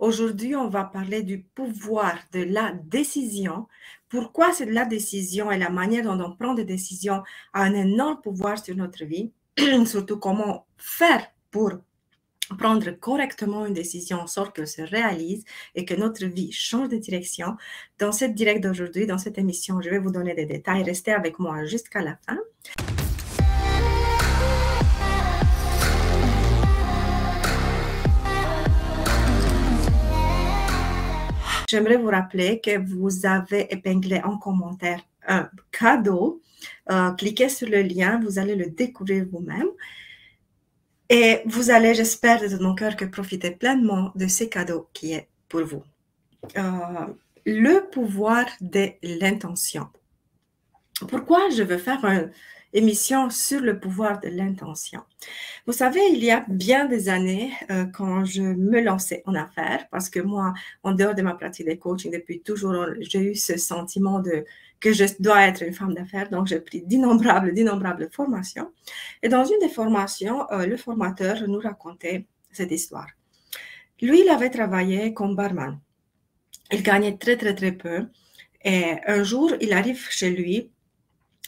Aujourd'hui, on va parler du pouvoir de la décision. Pourquoi c'est de la décision et la manière dont on prend des décisions a un énorme pouvoir sur notre vie, surtout comment faire pour prendre correctement une décision en sorte qu'elle se réalise et que notre vie change de direction. Dans cette direct d'aujourd'hui, dans cette émission, je vais vous donner des détails. Restez avec moi jusqu'à la fin. J'aimerais vous rappeler que vous avez épinglé en commentaire un cadeau. Cliquez sur le lien, vous allez le découvrir vous-même. Et vous allez, j'espère de tout mon cœur, que profiter pleinement de ce cadeau qui est pour vous. Le pouvoir de l'intention. Pourquoi je veux faire une émission sur le pouvoir de l'intention? Vous savez, il y a bien des années, quand je me lançais en affaires, parce que moi, en dehors de ma pratique de coaching, depuis toujours, j'ai eu ce sentiment que je dois être une femme d'affaires, donc j'ai pris d'innombrables formations. Et dans une des formations, le formateur nous racontait cette histoire. Lui, il avait travaillé comme barman. Il gagnait très peu. Et un jour, il arrive chez lui.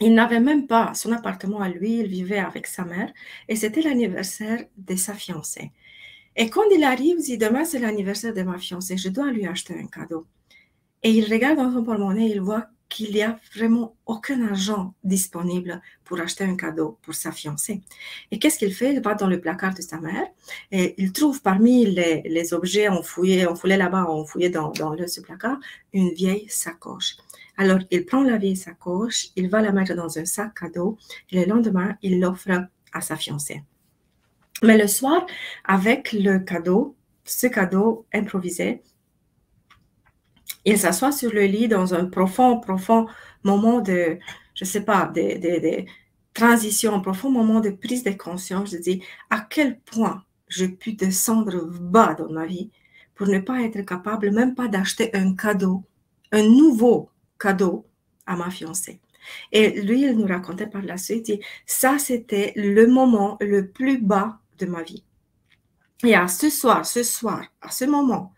Il n'avait même pas son appartement à lui, il vivait avec sa mère et c'était l'anniversaire de sa fiancée. Et quand il arrive, il dit, demain c'est l'anniversaire de ma fiancée, je dois lui acheter un cadeau. Et il regarde dans son porte-monnaie, il voit qu'il n'y a vraiment aucun argent disponible pour acheter un cadeau pour sa fiancée. Et qu'est-ce qu'il fait? Il va dans le placard de sa mère et il trouve parmi les objets enfouillés là-bas, enfouillés dans ce placard, une vieille sacoche. Alors, il prend la vieille sacoche, il va la mettre dans un sac cadeau et le lendemain, il l'offre à sa fiancée. Mais le soir, avec le cadeau, ce cadeau improvisé, il s'assoit sur le lit dans un profond moment de, je sais pas, de transition, un profond moment de prise de conscience. Je dis à quel point je puis descendre bas dans ma vie pour ne pas être capable même pas d'acheter un cadeau, un nouveau cadeau à ma fiancée. Et lui, il nous racontait par la suite, il dit, ça c'était le moment le plus bas de ma vie. Et à ce soir, à ce moment,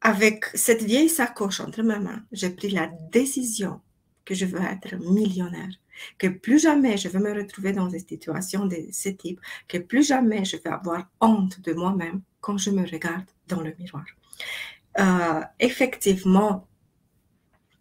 avec cette vieille sacoche entre mes mains, j'ai pris la décision que je veux être millionnaire, que plus jamais je veux me retrouver dans des situations de ce type, que plus jamais je vais avoir honte de moi-même quand je me regarde dans le miroir. Effectivement,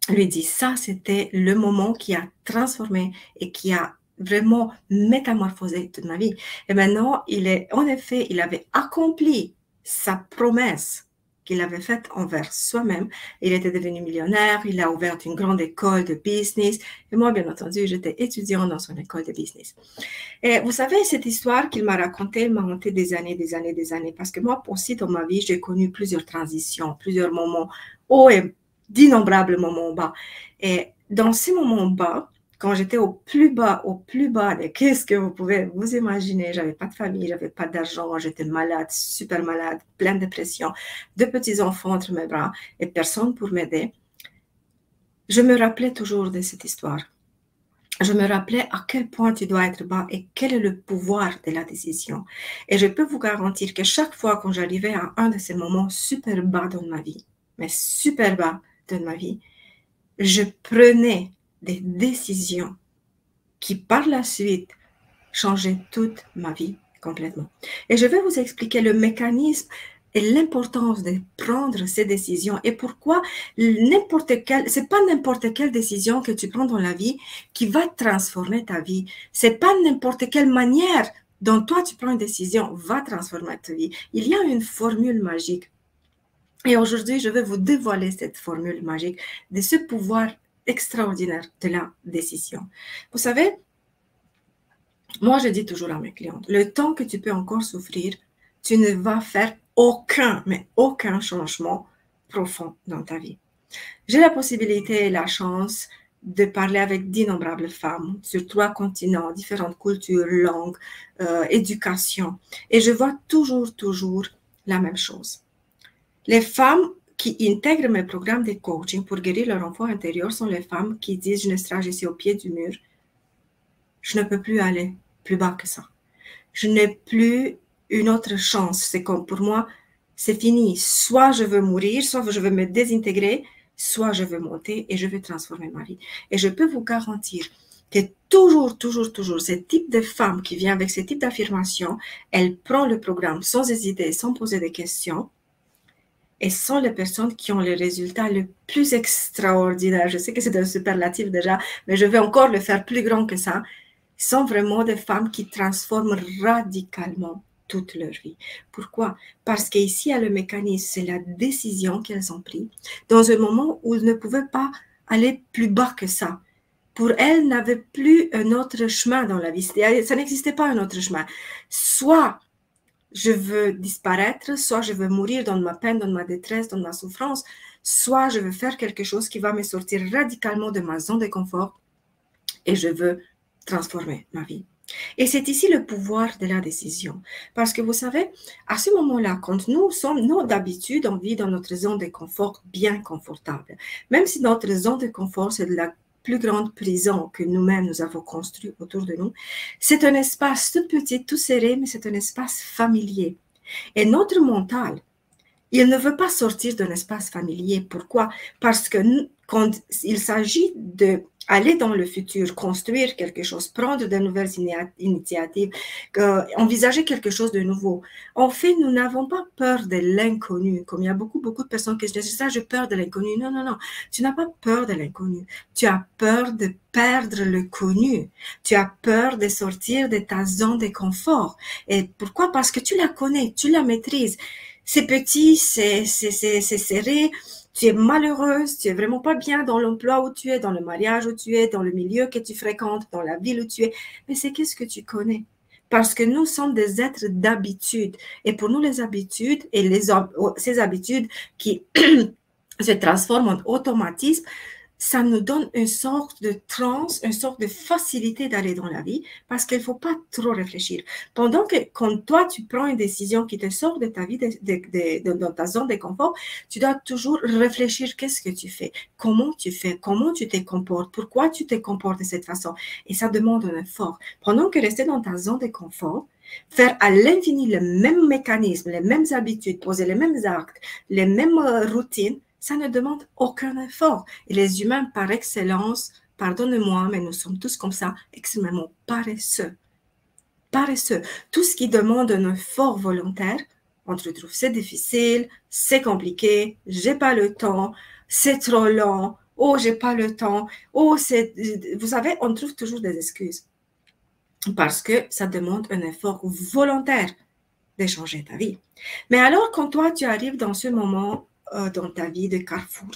lui dit ça, c'était le moment qui a transformé et qui a vraiment métamorphosé toute ma vie. Et maintenant, en effet, il avait accompli sa promesse qu'il avait faite envers soi-même. Il était devenu millionnaire, il a ouvert une grande école de business. Et moi, bien entendu, j'étais étudiante dans son école de business. Et vous savez, cette histoire qu'il m'a racontée m'a hanté des années. Parce que moi aussi, dans ma vie, j'ai connu plusieurs transitions, plusieurs moments hauts et d'innombrables moments bas. Et dans ces moments bas, quand j'étais au plus bas de qu'est-ce que vous pouvez vous imaginer, j'avais pas de famille, j'avais pas d'argent, j'étais malade, super malade, pleine de pression, 2 petits-enfants entre mes bras et personne pour m'aider. Je me rappelais toujours de cette histoire. Je me rappelais à quel point tu dois être bas et quel est le pouvoir de la décision. Et je peux vous garantir que chaque fois quand j'arrivais à un de ces moments super bas dans ma vie, mais super bas de ma vie, je prenais des décisions qui par la suite changeaient toute ma vie complètement. Et je vais vous expliquer le mécanisme et l'importance de prendre ces décisions et pourquoi c'est pas n'importe quelle décision que tu prends dans la vie qui va transformer ta vie. C'est pas n'importe quelle manière dont toi tu prends une décision va transformer ta vie. Il y a une formule magique. Et aujourd'hui, je vais vous dévoiler cette formule magique de ce pouvoir extraordinaire de la décision. Vous savez, moi je dis toujours à mes clientes, le temps que tu peux encore souffrir, tu ne vas faire aucun changement profond dans ta vie. J'ai la possibilité et la chance de parler avec d'innombrables femmes sur 3 continents, différentes cultures, langues, éducation. Et je vois toujours la même chose. Les femmes qui intègrent mes programmes de coaching pour guérir leur enfant intérieur sont les femmes qui disent « je ne serai ici au pied du mur, je ne peux plus aller plus bas que ça. Je n'ai plus une autre chance. C'est comme pour moi, c'est fini. Soit je veux mourir, soit je veux me désintégrer, soit je veux monter et je veux transformer ma vie. Et je peux vous garantir que toujours, toujours, toujours, ce type de femme qui vient avec ce type d'affirmation, elle prend le programme sans hésiter, sans poser de questions, et sont les personnes qui ont le résultat le plus extraordinaire. Je sais que c'est un superlatif déjà, mais je vais encore le faire plus grand que ça. Sont vraiment des femmes qui transforment radicalement toute leur vie. Pourquoi? Parce qu'ici, il y a le mécanisme, c'est la décision qu'elles ont prise dans un moment où elles ne pouvaient pas aller plus bas que ça. Pour elles, n'avaient plus un autre chemin dans la vie. Ça n'existait pas un autre chemin. Soit je veux disparaître, soit je veux mourir dans ma peine, dans ma détresse, dans ma souffrance, soit je veux faire quelque chose qui va me sortir radicalement de ma zone de confort et je veux transformer ma vie. Et c'est ici le pouvoir de la décision. Parce que vous savez, à ce moment-là, quand nous, d'habitude, on vit dans notre zone de confort bien confortable. Même si notre zone de confort, c'est de la plus grande prison que nous-mêmes, nous avons construit autour de nous, c'est un espace tout petit, tout serré, mais c'est un espace familier. Et notre mental, il ne veut pas sortir d'un espace familier. Pourquoi? Parce que quand il s'agit d'aller dans le futur, construire quelque chose, prendre de nouvelles initiatives, envisager quelque chose de nouveau, en fait, nous n'avons pas peur de l'inconnu. Comme il y a beaucoup de personnes qui se disent ça, j'ai peur de l'inconnu. Non, non, non. Tu n'as pas peur de l'inconnu. Tu as peur de perdre le connu. Tu as peur de sortir de ta zone de confort. Et pourquoi? Parce que tu la connais, tu la maîtrises. C'est petit, c'est serré, tu es malheureuse, tu es vraiment pas bien dans l'emploi où tu es, dans le mariage où tu es, dans le milieu que tu fréquentes, dans la ville où tu es. Mais c'est qu'est-ce que tu connais? Parce que nous sommes des êtres d'habitude. Et pour nous, les habitudes et ces habitudes qui se transforment en automatisme, ça nous donne une sorte de transe, une sorte de facilité d'aller dans la vie parce qu'il ne faut pas trop réfléchir. Pendant que quand toi, tu prends une décision qui te sort de ta vie, dans ta zone de confort, tu dois toujours réfléchir qu'est-ce que tu fais, comment tu te comportes, pourquoi tu te comportes de cette façon. Et ça demande un effort. Pendant que rester dans ta zone de confort, faire à l'infini les mêmes mécanismes, les mêmes habitudes, poser les mêmes actes, les mêmes routines, ça ne demande aucun effort. Et les humains, par excellence, pardonnez-moi, mais nous sommes tous comme ça, extrêmement paresseux. Paresseux. Tout ce qui demande un effort volontaire, on te retrouve, c'est difficile, c'est compliqué, j'ai pas le temps, c'est trop long, oh, j'ai pas le temps, oh, c'est... Vous savez, on trouve toujours des excuses. Parce que ça demande un effort volontaire de changer ta vie. Mais alors, quand toi, tu arrives dans ce moment dans ta vie de carrefour,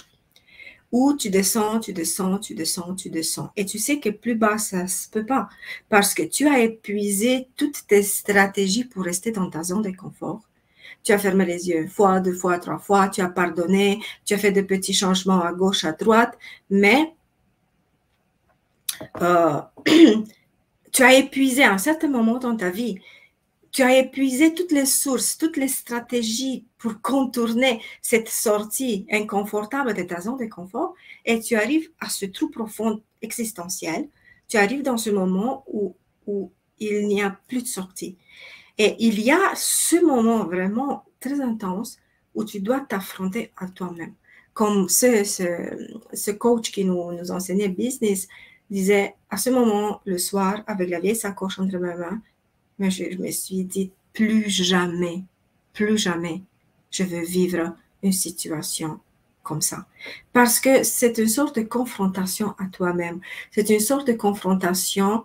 où tu descends, tu descends, tu descends, tu descends, et tu sais que plus bas, ça ne se peut pas, parce que tu as épuisé toutes tes stratégies pour rester dans ta zone de confort. Tu as fermé les yeux une fois, deux fois, trois fois, tu as pardonné, tu as fait de petits changements à gauche, à droite, mais tu as épuisé à un certain moment dans ta vie. Tu as épuisé toutes les sources, toutes les stratégies pour contourner cette sortie inconfortable de ta zone de confort et tu arrives à ce trou profond existentiel. Tu arrives dans ce moment où il n'y a plus de sortie. Et il y a ce moment vraiment très intense où tu dois t'affronter à toi-même. Comme ce coach qui nous enseignait business disait, à ce moment, le soir, avec la vieille sacoche entre mes mains, mais je me suis dit, plus jamais, je veux vivre une situation comme ça. Parce que c'est une sorte de confrontation à toi-même. C'est une sorte de confrontation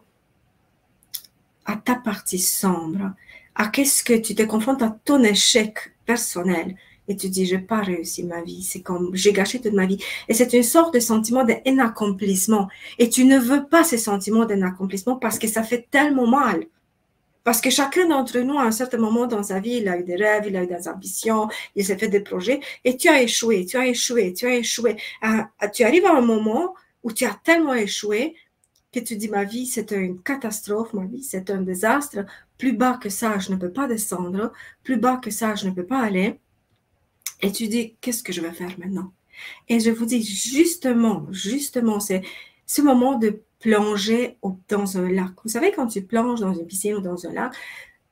à ta partie sombre. À qu'est-ce que tu te confrontes à ton échec personnel. Et tu dis, je n'ai pas réussi ma vie. C'est comme, j'ai gâché toute ma vie. Et c'est une sorte de sentiment d'inaccomplissement. Et tu ne veux pas ce sentiment d'inaccomplissement parce que ça fait tellement mal. Parce que chacun d'entre nous, à un certain moment dans sa vie, il a eu des rêves, il a eu des ambitions, il s'est fait des projets, et tu as échoué, tu as échoué, tu as échoué. Tu arrives à un moment où tu as tellement échoué que tu dis, ma vie, c'est une catastrophe, ma vie, c'est un désastre. Plus bas que ça, je ne peux pas descendre. Plus bas que ça, je ne peux pas aller. Et tu dis, qu'est-ce que je vais faire maintenant? Et je vous dis, justement, c'est ce moment de plonger dans un lac. Vous savez, quand tu plonges dans une piscine ou dans un lac,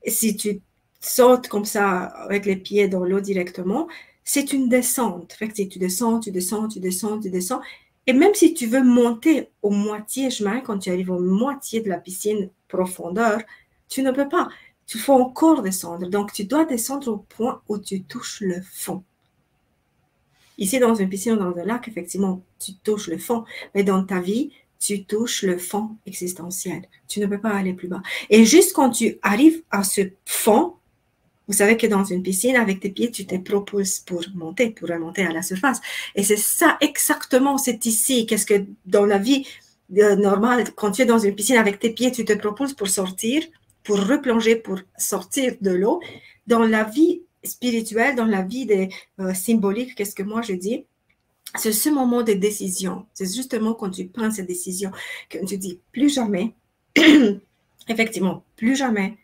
si tu sautes comme ça avec les pieds dans l'eau directement, c'est une descente. Fait que tu descends, tu descends, tu descends, tu descends. Et même si tu veux monter au moitié chemin, quand tu arrives au moitié de la piscine profondeur, tu ne peux pas. Tu faut encore descendre. Donc, tu dois descendre au point où tu touches le fond. Ici, dans une piscine ou dans un lac, effectivement, tu touches le fond. Mais dans ta vie, tu touches le fond existentiel. Tu ne peux pas aller plus bas. Et juste quand tu arrives à ce fond, vous savez que dans une piscine, avec tes pieds, tu te propulses pour remonter à la surface. Et c'est ça exactement, c'est ici. Qu'est-ce que dans la vie normale, quand tu es dans une piscine avec tes pieds, tu te propulses pour sortir, pour replonger, pour sortir de l'eau. Dans la vie spirituelle, dans la vie symbolique, qu'est-ce que moi je dis? C'est ce moment de décision. C'est justement quand tu prends cette décision, que tu dis plus jamais, effectivement, plus jamais,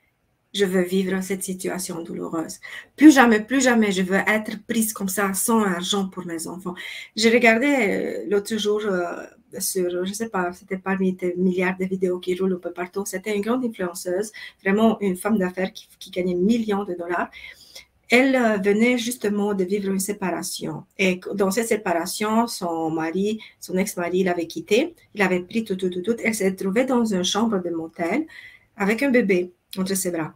je veux vivre cette situation douloureuse. Plus jamais, je veux être prise comme ça, sans argent pour mes enfants. J'ai regardé l'autre jour sur, je sais pas, c'était parmi des milliards de vidéos qui roulent un peu partout. C'était une grande influenceuse, vraiment une femme d'affaires qui gagnait millions de dollars. Elle venait justement de vivre une séparation. Et dans cette séparation, son mari, son ex-mari l'avait quittée. Il avait pris tout. Elle s'est trouvée dans une chambre de motel avec un bébé entre ses bras.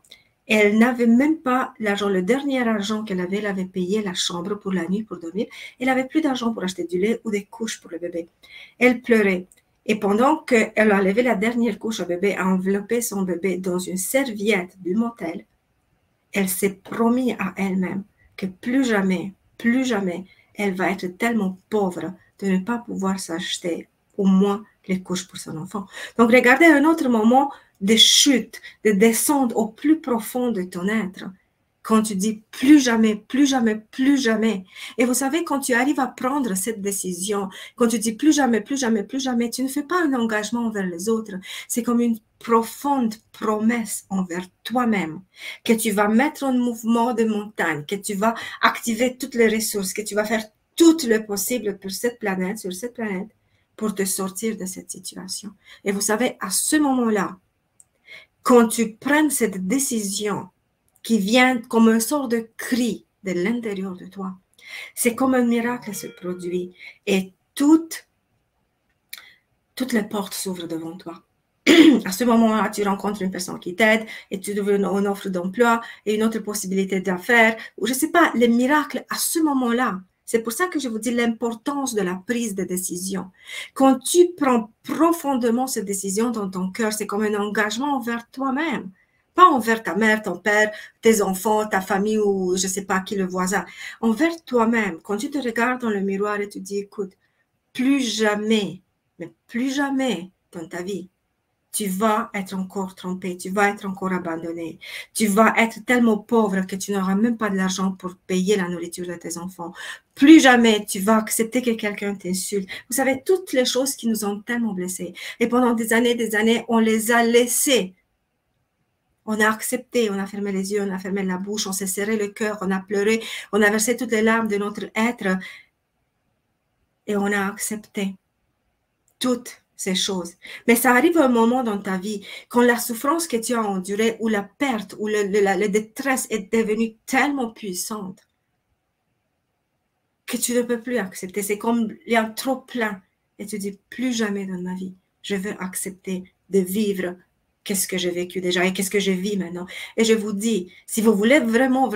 Et elle n'avait même pas l'argent, le dernier argent qu'elle avait, elle avait payé la chambre pour la nuit pour dormir. Elle n'avait plus d'argent pour acheter du lait ou des couches pour le bébé. Elle pleurait. Et pendant qu'elle a levé la dernière couche au bébé, a enveloppé son bébé dans une serviette du motel, elle s'est promis à elle-même que plus jamais, elle va être tellement pauvre de ne pas pouvoir s'acheter au moins les couches pour son enfant. Donc, regardez un autre moment de chute, de descente au plus profond de ton être. Quand tu dis plus jamais. Et vous savez, quand tu arrives à prendre cette décision, quand tu dis plus jamais, tu ne fais pas un engagement envers les autres. C'est comme une profonde promesse envers toi-même que tu vas mettre en mouvement de montagne, que tu vas activer toutes les ressources, que tu vas faire tout le possible pour cette planète, sur cette planète, pour te sortir de cette situation. Et vous savez, à ce moment-là, quand tu prends cette décision qui vient comme un sort de cri de l'intérieur de toi, c'est comme un miracle se produit et toutes les portes s'ouvrent devant toi. À ce moment-là, tu rencontres une personne qui t'aide et tu trouves une offre d'emploi et une autre possibilité d'affaires, ou je ne sais pas, les miracles à ce moment-là. C'est pour ça que je vous dis l'importance de la prise de décision. Quand tu prends profondément cette décision dans ton cœur, c'est comme un engagement envers toi-même. Pas envers ta mère, ton père, tes enfants, ta famille ou je ne sais pas qui, le voisin. Envers toi-même. Quand tu te regardes dans le miroir et tu dis, écoute, plus jamais, mais plus jamais dans ta vie, tu vas être encore trompé, tu vas être encore abandonné, tu vas être tellement pauvre que tu n'auras même pas de l'argent pour payer la nourriture de tes enfants. Plus jamais tu vas accepter que quelqu'un t'insulte. Vous savez, toutes les choses qui nous ont tellement blessés. Et pendant des années, on les a laissées. On a accepté, on a fermé les yeux, on a fermé la bouche, on s'est serré le cœur, on a pleuré, on a versé toutes les larmes de notre être et on a accepté toutes ces choses. Mais ça arrive un moment dans ta vie quand la souffrance que tu as endurée ou la perte ou la détresse est devenue tellement puissante que tu ne peux plus accepter. C'est comme il y a trop plein et tu dis plus jamais dans ma vie, je veux accepter de vivre qu'est-ce que j'ai vécu déjà et qu'est-ce que je vis maintenant. Et je vous dis, si vous voulez vraiment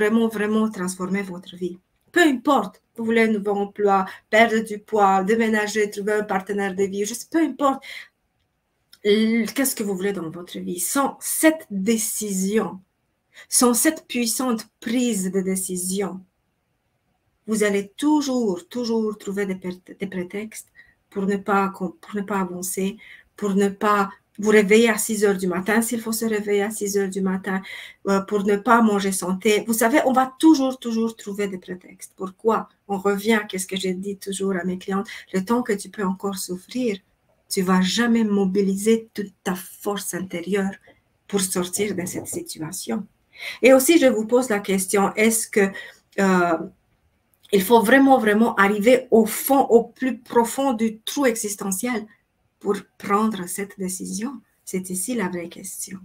transformer votre vie, peu importe, vous voulez un nouveau emploi, perdre du poids, déménager, trouver un partenaire de vie, peu importe, qu'est-ce que vous voulez dans votre vie, sans cette décision, sans cette puissante prise de décision, vous allez toujours trouver des prétextes pour ne pas avancer, pour ne pas vous réveiller à 6 heures du matin, s'il faut se réveiller à 6 heures du matin, pour ne pas manger santé. Vous savez, on va toujours trouver des prétextes. Pourquoi? On revient à ce que j'ai dit toujours à mes clientes, le temps que tu peux encore souffrir, tu ne vas jamais mobiliser toute ta force intérieure pour sortir de cette situation. Et aussi, je vous pose la question, est-ce que il faut vraiment arriver au fond, au plus profond du trou existentiel pour prendre cette décision? C'est ici la vraie question.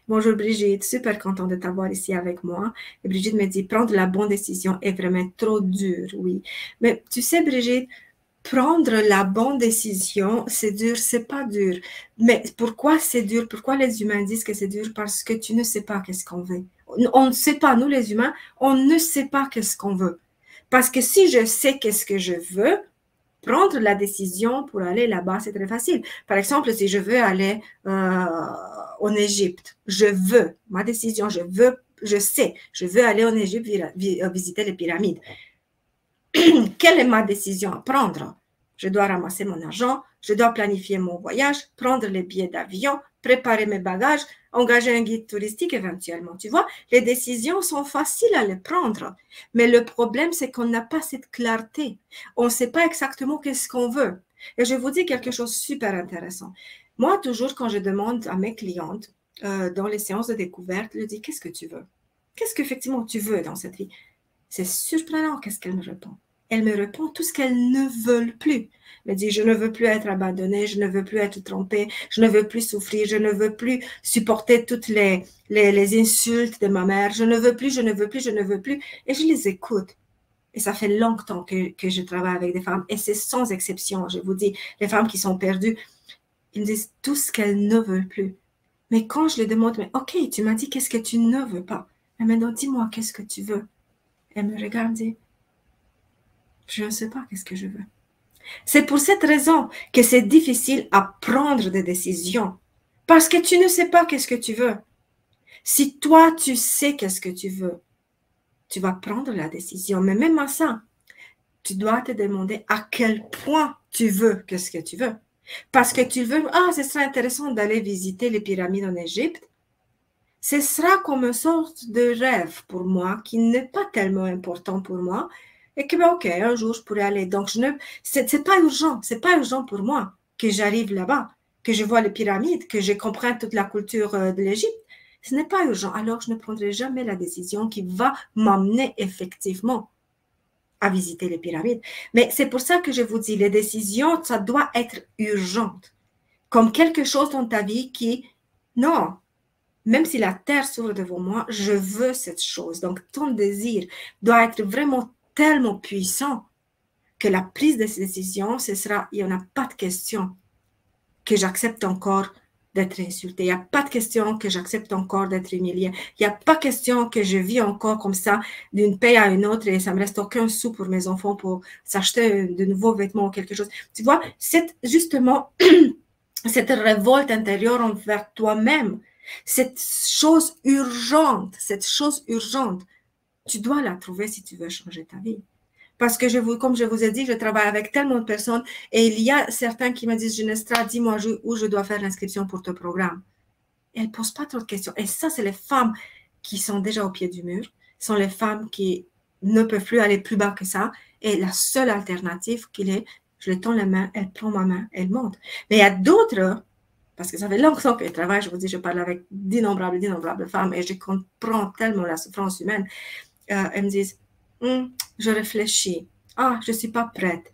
Bonjour Brigitte, super contente de t'avoir ici avec moi. Et Brigitte me dit, prendre la bonne décision est vraiment trop dur, oui. Mais tu sais, Brigitte, prendre la bonne décision, c'est dur, c'est pas dur. Mais pourquoi c'est dur? Pourquoi les humains disent que c'est dur? Parce que tu ne sais pas qu'est-ce qu'on veut. On ne sait pas, nous les humains, on ne sait pas qu'est-ce qu'on veut. Parce que si je sais qu'est-ce que je veux, prendre la décision pour aller là-bas, c'est très facile. Par exemple, si je veux aller en Égypte, je veux, ma décision, je sais, je veux aller en Égypte visiter les pyramides. Quelle est ma décision à prendre? Je dois ramasser mon argent, je dois planifier mon voyage, prendre les billets d'avion, préparer mes bagages, engager un guide touristique éventuellement. Tu vois, les décisions sont faciles à les prendre. Mais le problème, c'est qu'on n'a pas cette clarté. On ne sait pas exactement qu'est-ce qu'on veut. Et je vous dis quelque chose de super intéressant. Moi, toujours, quand je demande à mes clientes, dans les séances de découverte, je dis, qu'est-ce que tu veux? Qu'est-ce qu'effectivement tu veux dans cette vie? C'est surprenant qu'est-ce qu'elle me répond. Elle me répond tout ce qu'elle ne veut plus. Elle me dit, je ne veux plus être abandonnée, je ne veux plus être trompée, je ne veux plus souffrir, je ne veux plus supporter toutes les insultes de ma mère, je ne veux plus, je ne veux plus, je ne veux plus. Et je les écoute. Et ça fait longtemps que je travaille avec des femmes, et c'est sans exception, je vous dis, les femmes qui sont perdues, ils me disent tout ce qu'elles ne veulent plus. Mais quand je les demande, mais ok, tu m'as dit qu'est-ce que tu ne veux pas? Mais maintenant, dis-moi qu'est-ce que tu veux? Elle me regarde et dit, je ne sais pas qu'est-ce que je veux. C'est pour cette raison que c'est difficile à prendre des décisions. Parce que tu ne sais pas qu'est-ce que tu veux. Si toi, tu sais qu'est-ce que tu veux, tu vas prendre la décision. Mais même à ça, tu dois te demander à quel point tu veux qu'est-ce que tu veux. Parce que tu veux, ce serait intéressant d'aller visiter les pyramides en Égypte. Ce sera comme une sorte de rêve pour moi qui n'est pas tellement important pour moi. Et que, ok, un jour, je pourrais aller. Donc, c'est pas urgent. C'est pas urgent pour moi que j'arrive là-bas, que je vois les pyramides, que je comprenne toute la culture de l'Égypte. Ce n'est pas urgent. Alors, je ne prendrai jamais la décision qui va m'amener effectivement à visiter les pyramides. Mais c'est pour ça que je vous dis, les décisions, ça doit être urgente. Comme quelque chose dans ta vie qui, non, même si la terre s'ouvre devant moi, je veux cette chose. Donc, ton désir doit être vraiment tellement puissant que la prise de cette décision, ce sera, il n'y en a pas de question que j'accepte encore d'être insultée. Il n'y a pas de question que j'accepte encore d'être humiliée. Il n'y a pas de question que je vis encore comme ça d'une paye à une autre et ça me reste aucun sou pour mes enfants pour s'acheter de nouveaux vêtements ou quelque chose. Tu vois, c'est justement cette révolte intérieure envers toi-même, cette chose urgente, tu dois la trouver si tu veux changer ta vie. Parce que comme je vous ai dit, je travaille avec tellement de personnes et il y a certains qui me disent, Genestra, dis-moi où je dois faire l'inscription pour ton programme. Et elles ne posent pas trop de questions. Et ça, c'est les femmes qui sont déjà au pied du mur, sont les femmes qui ne peuvent plus aller plus bas que ça. Et la seule alternative qu'il est, je lui tends la main, elle prend ma main, elle monte. Mais il y a d'autres, parce que ça fait longtemps que je travaille, je vous dis, je parle avec d'innombrables femmes et je comprends tellement la souffrance humaine. Elles me disent, je réfléchis. Je ne suis pas prête.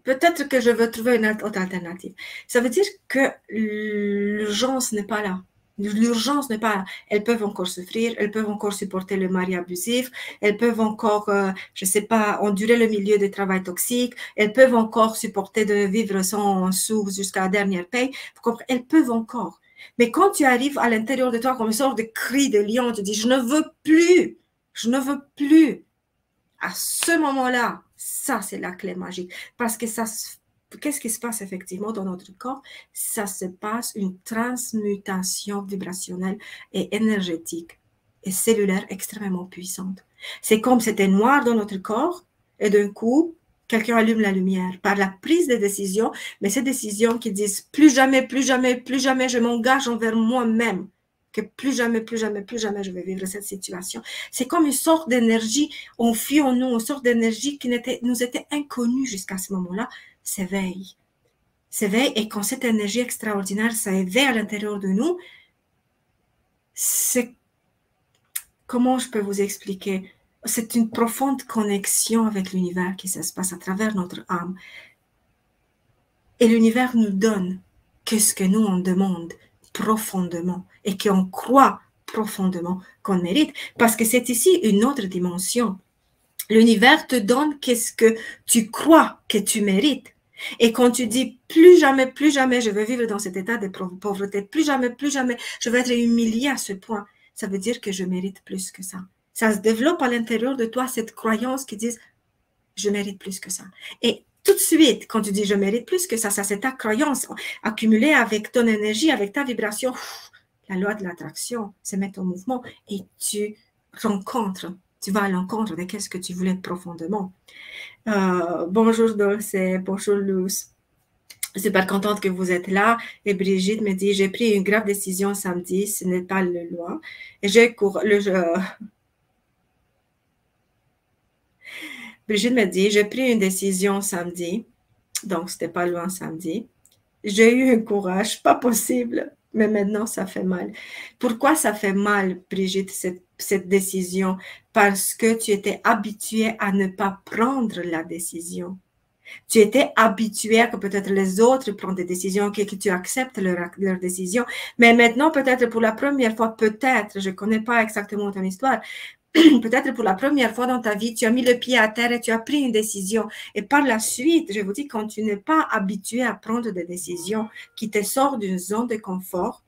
Peut-être que je veux trouver une autre alternative. Ça veut dire que l'urgence n'est pas là. L'urgence n'est pas là. Elles peuvent encore souffrir, elles peuvent encore supporter le mari abusif, elles peuvent encore, je ne sais pas, endurer le milieu de travail toxique, elles peuvent encore supporter de vivre sans sous jusqu'à la dernière paye. Elles peuvent encore. Mais quand tu arrives à l'intérieur de toi comme une sorte de cri de lion, tu dis, je ne veux plus. Je ne veux plus. À ce moment-là, ça, c'est la clé magique. Parce que qu'est-ce qui se passe effectivement dans notre corps? Ça se passe une transmutation vibrationnelle et énergétique et cellulaire extrêmement puissante. C'est comme c'était noir dans notre corps et d'un coup, quelqu'un allume la lumière par la prise de décision, mais ces décisions qui disent plus jamais, plus jamais, plus jamais, je m'engage envers moi-même que plus jamais, plus jamais, plus jamais je vais vivre cette situation. C'est comme une sorte d'énergie, on fuit en nous, une sorte d'énergie qui nous était inconnue jusqu'à ce moment-là, s'éveille. S'éveille et quand cette énergie extraordinaire s'éveille à l'intérieur de nous, c'est, comment je peux vous expliquer? C'est une profonde connexion avec l'univers qui se passe à travers notre âme. Et l'univers nous donne qu'est-ce que nous on demande profondément et qu'on croit profondément qu'on mérite, parce que c'est ici une autre dimension. L'univers te donne qu'est-ce que tu crois que tu mérites. Et quand tu dis plus jamais, je veux vivre dans cet état de pauvreté, plus jamais, je vais être humilié à ce point, ça veut dire que je mérite plus que ça. Ça se développe à l'intérieur de toi, cette croyance qui dit je mérite plus que ça. Et tout de suite, quand tu dis je mérite plus que ça c'est ta croyance accumulée avec ton énergie, avec ta vibration. La loi de l'attraction se met en mouvement et tu vas à l'encontre de ce que tu voulais profondément. Bonjour Dulce, bonjour Luz. Super contente que vous êtes là. Et Brigitte me dit, j'ai pris une grave décision samedi, ce n'est pas le loi. Et Brigitte me dit, j'ai pris une décision samedi, donc c'était pas loin samedi. J'ai eu un courage, pas possible, mais maintenant ça fait mal. Pourquoi ça fait mal, Brigitte, cette décision? Parce que tu étais habituée à ne pas prendre la décision. Tu étais habitué à que peut-être les autres prennent des décisions, que tu acceptes leur décision. Mais maintenant, peut-être pour la première fois, je ne connais pas exactement ton histoire, peut-être pour la première fois dans ta vie, tu as mis le pied à terre et tu as pris une décision. Et par la suite, je vous dis, quand tu n'es pas habitué à prendre des décisions qui te sortent d'une zone de confort,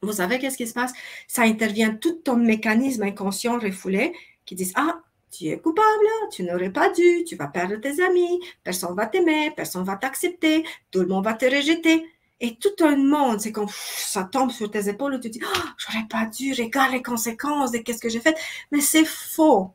vous savez qu'est-ce qui se passe? Ça intervient tout ton mécanisme inconscient refoulé qui dit « Ah, tu es coupable, tu n'aurais pas dû, tu vas perdre tes amis, personne va t'aimer, personne va t'accepter, tout le monde va te rejeter. » Et tout un monde, c'est comme ça tombe sur tes épaules et tu dis « Oh, j'aurais pas dû, regarde les conséquences de qu'est-ce que j'ai fait. » Mais c'est faux.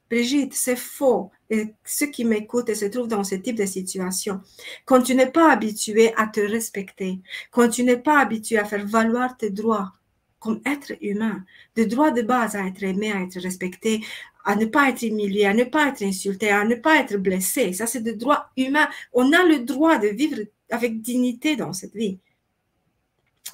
Brigitte, c'est faux. Et ceux qui m'écoutent et se trouvent dans ce type de situation, quand tu n'es pas habitué à te respecter, quand tu n'es pas habitué à faire valoir tes droits comme être humain, des droits de base à être aimé, à être respecté, à ne pas être humilié, à ne pas être insulté, à ne pas être blessé, ça c'est des droits humains. On a le droit de vivre avec dignité dans cette vie.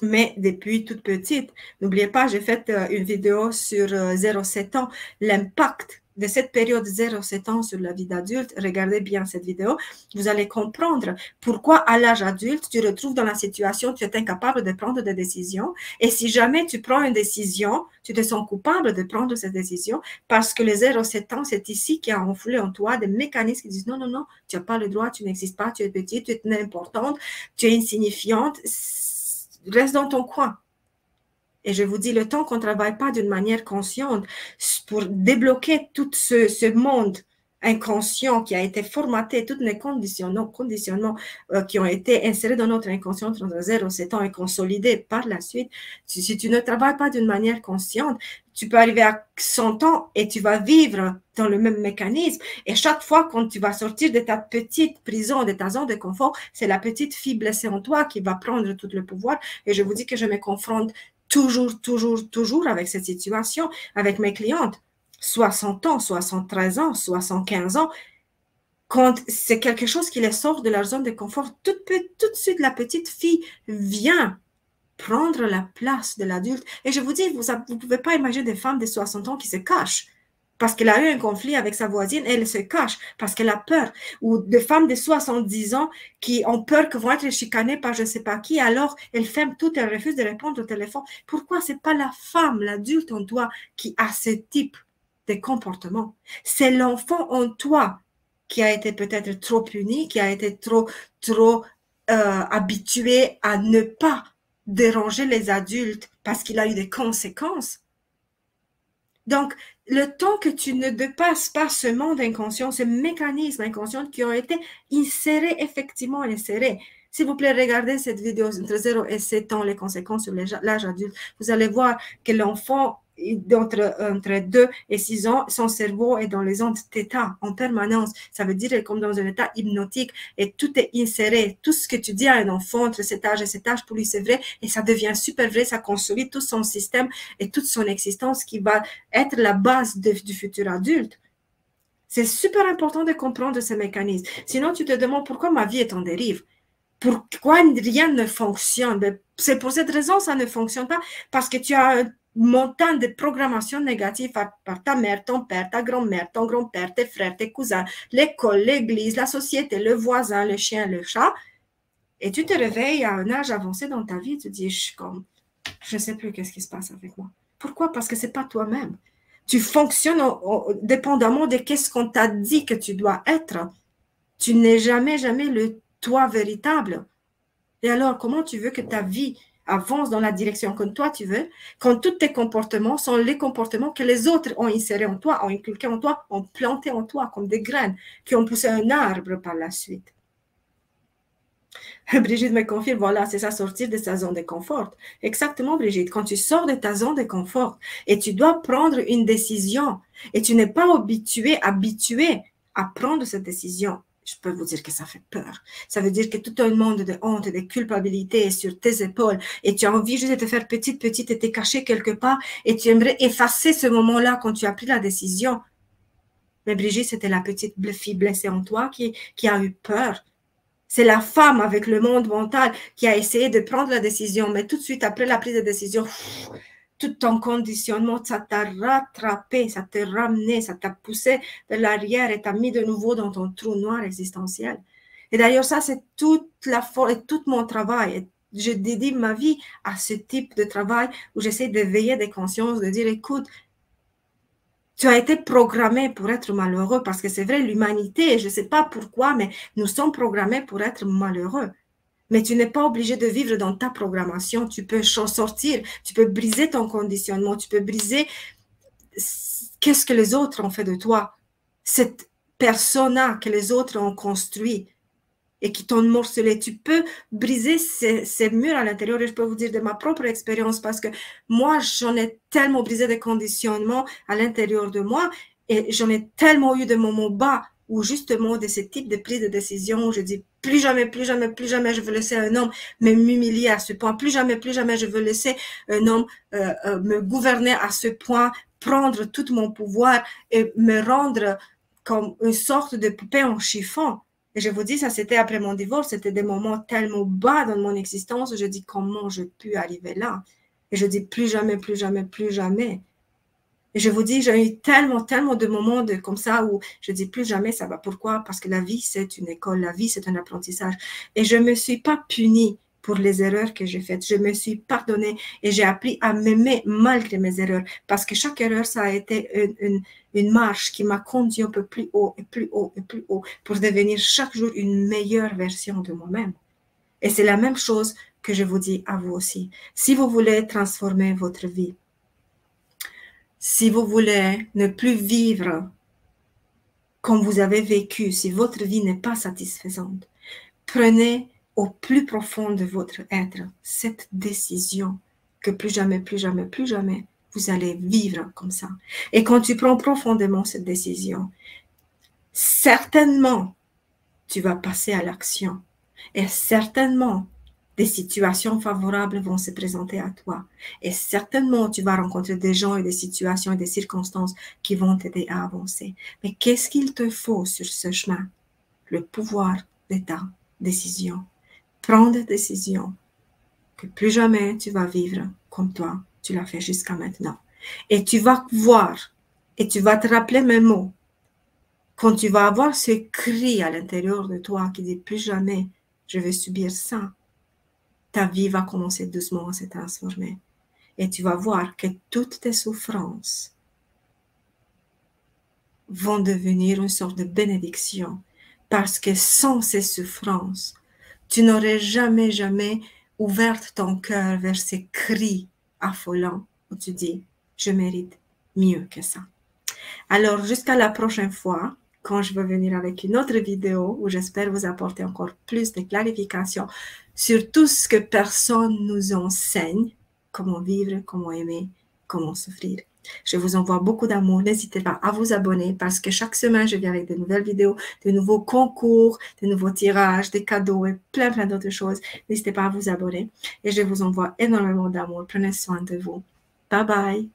Mais depuis toute petite, n'oubliez pas, j'ai fait une vidéo sur 0,7 ans, l'impact de cette période 0,7 ans sur la vie d'adulte. Regardez bien cette vidéo, vous allez comprendre pourquoi à l'âge adulte, tu te retrouves dans la situation, tu es incapable de prendre des décisions. Et si jamais tu prends une décision, tu te sens coupable de prendre cette décision parce que les 0,7 ans, c'est ici qui a enflé en toi des mécanismes qui disent non, non, non, tu n'as pas le droit, tu n'existes pas, tu es petite, tu es importante, tu es insignifiante. Reste dans ton coin. Et je vous dis, le temps qu'on ne travaille pas d'une manière consciente pour débloquer tout ce monde inconscient qui a été formaté, tous les conditionnements qui ont été insérés dans notre inconscient entre 0 et 7 ans et consolidés par la suite, si tu ne travailles pas d'une manière consciente, tu peux arriver à 100 ans et tu vas vivre dans le même mécanisme. Et chaque fois quand tu vas sortir de ta petite prison, de ta zone de confort, c'est la petite fille blessée en toi qui va prendre tout le pouvoir. Et je vous dis que je me confronte toujours avec cette situation, avec mes clientes. 60 ans, 73 ans, 75 ans, quand c'est quelque chose qui les sort de leur zone de confort, tout de suite, la petite fille vient prendre la place de l'adulte. Et je vous dis, vous ne pouvez pas imaginer des femmes de 60 ans qui se cachent parce qu'elle a eu un conflit avec sa voisine et elle se cache parce qu'elle a peur. Ou des femmes de 70 ans qui ont peur qu'elles vont être chicanées par je ne sais pas qui, alors elles ferment tout, elles refusent de répondre au téléphone. Pourquoi ce n'est pas la femme, l'adulte en toi qui a ce type de comportement? C'est l'enfant en toi qui a été peut-être trop puni, qui a été trop habitué à ne pas déranger les adultes parce qu'il a eu des conséquences. Donc, le temps que tu ne dépasses pas ce monde inconscient, ces mécanismes inconscients qui ont été effectivement insérés. S'il vous plaît, regardez cette vidéo entre 0 et 7 ans, les conséquences sur l'âge adulte. Vous allez voir que l'enfant entre 2 et 6 ans, son cerveau est dans les ondes θ en permanence. Ça veut dire comme dans un état hypnotique et tout est inséré. Tout ce que tu dis à un enfant entre cet âge et cet âge, pour lui, c'est vrai et ça devient super vrai. Ça consolide tout son système et toute son existence qui va être la base du futur adulte. C'est super important de comprendre ce mécanisme. Sinon, tu te demandes pourquoi ma vie est en dérive. Pourquoi rien ne fonctionne? C'est pour cette raison que ça ne fonctionne pas. Parce que tu as un montant de programmation négative par ta mère, ton père, ta grand-mère, ton grand-père, tes frères, tes cousins, l'école, l'église, la société, le voisin, le chien, le chat. Et tu te réveilles à un âge avancé dans ta vie, tu te dis, je ne sais plus qu'est-ce qui se passe avec moi. Pourquoi? Parce que ce n'est pas toi-même. Tu fonctionnes dépendamment de qu'est-ce qu'on t'a dit que tu dois être. Tu n'es jamais, jamais le toi véritable. Et alors, comment tu veux que ta vie avance dans la direction que toi tu veux, quand tous tes comportements sont les comportements que les autres ont insérés en toi, ont inculqués en toi, ont planté en toi comme des graines qui ont poussé un arbre par la suite. Brigitte me confirme, voilà, c'est ça, sortir de sa zone de confort. Exactement, Brigitte, quand tu sors de ta zone de confort et tu dois prendre une décision et tu n'es pas habitué à prendre cette décision, je peux vous dire que ça fait peur. Ça veut dire que tout un monde de honte et de culpabilité est sur tes épaules et tu as envie juste de te faire petite et te cacher quelque part et tu aimerais effacer ce moment-là quand tu as pris la décision. Mais Brigitte, c'était la petite fille blessée en toi qui a eu peur. C'est la femme avec le monde mental qui a essayé de prendre la décision, mais tout de suite après la prise de décision, tout ton conditionnement, ça t'a rattrapé, ça t'a ramené, ça t'a poussé de l'arrière et t'a mis de nouveau dans ton trou noir existentiel. Et d'ailleurs, ça, c'est toute la force et tout mon travail. Je dédie ma vie à ce type de travail où j'essaie de veiller des consciences, de dire, écoute, tu as été programmé pour être malheureux parce que c'est vrai, l'humanité, je ne sais pas pourquoi, mais nous sommes programmés pour être malheureux. Mais tu n'es pas obligé de vivre dans ta programmation. Tu peux sortir, tu peux briser ton conditionnement, tu peux briser qu'est-ce que les autres ont fait de toi. Cette persona que les autres ont construit et qui t'ont morcelé. Tu peux briser ces murs à l'intérieur et je peux vous dire de ma propre expérience parce que moi, j'en ai tellement brisé des conditionnements à l'intérieur de moi et j'en ai tellement eu de moments bas où justement de ce type de prise de décision où je dis plus jamais, plus jamais, plus jamais je veux laisser un homme m'humilier à ce point, plus jamais je veux laisser un homme me gouverner à ce point, prendre tout mon pouvoir et me rendre comme une sorte de poupée en chiffon. Et je vous dis, ça c'était après mon divorce, c'était des moments tellement bas dans mon existence où je dis comment je peux arriver là. Et je dis plus jamais, plus jamais, plus jamais. Et je vous dis, j'ai eu tellement de moments comme ça où je dis plus jamais ça va. Pourquoi? Parce que la vie, c'est une école, la vie, c'est un apprentissage. Et je ne me suis pas punie pour les erreurs que j'ai faites. Je me suis pardonnée et j'ai appris à m'aimer malgré mes erreurs. Parce que chaque erreur, ça a été une marche qui m'a conduit un peu plus haut et plus haut et plus haut pour devenir chaque jour une meilleure version de moi-même. Et c'est la même chose que je vous dis à vous aussi. Si vous voulez transformer votre vie, si vous voulez ne plus vivre comme vous avez vécu, si votre vie n'est pas satisfaisante, prenez au plus profond de votre être cette décision que plus jamais, plus jamais, plus jamais, vous allez vivre comme ça. Et quand tu prends profondément cette décision, certainement, tu vas passer à l'action. Et certainement, des situations favorables vont se présenter à toi. Et certainement, tu vas rencontrer des gens et des situations et des circonstances qui vont t'aider à avancer. Mais qu'est-ce qu'il te faut sur ce chemin? Le pouvoir de ta décision. Prends des décisions que plus jamais tu vas vivre comme toi, tu l'as fait jusqu'à maintenant. Et tu vas voir et tu vas te rappeler mes mots. Quand tu vas avoir ce cri à l'intérieur de toi qui dit plus jamais je vais subir ça, ta vie va commencer doucement à se transformer. Et tu vas voir que toutes tes souffrances vont devenir une sorte de bénédiction. Parce que sans ces souffrances, tu n'aurais jamais ouvert ton cœur vers ces cris affolants où tu dis, je mérite mieux que ça. Alors, jusqu'à la prochaine fois, quand je vais venir avec une autre vidéo où j'espère vous apporter encore plus de clarification sur tout ce que personne nous enseigne, comment vivre, comment aimer, comment souffrir. Je vous envoie beaucoup d'amour. N'hésitez pas à vous abonner parce que chaque semaine, je viens avec de nouvelles vidéos, de nouveaux concours, de nouveaux tirages, des cadeaux et plein d'autres choses. N'hésitez pas à vous abonner et je vous envoie énormément d'amour. Prenez soin de vous. Bye bye.